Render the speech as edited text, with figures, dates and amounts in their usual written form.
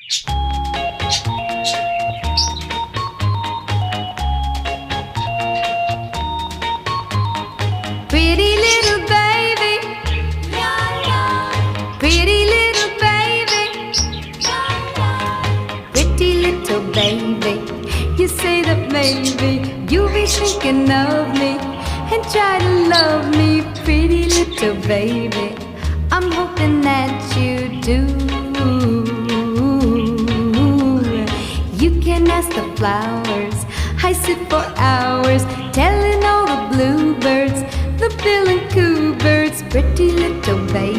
Pretty little baby, pretty little baby, pretty little baby. You say that maybe you'll be thinking of me and try to love me, pretty little baby. I'm hoping that you do. You can ask the flowers, I sit for hours telling all the bluebirds, the bill and coo birds, pretty little baby.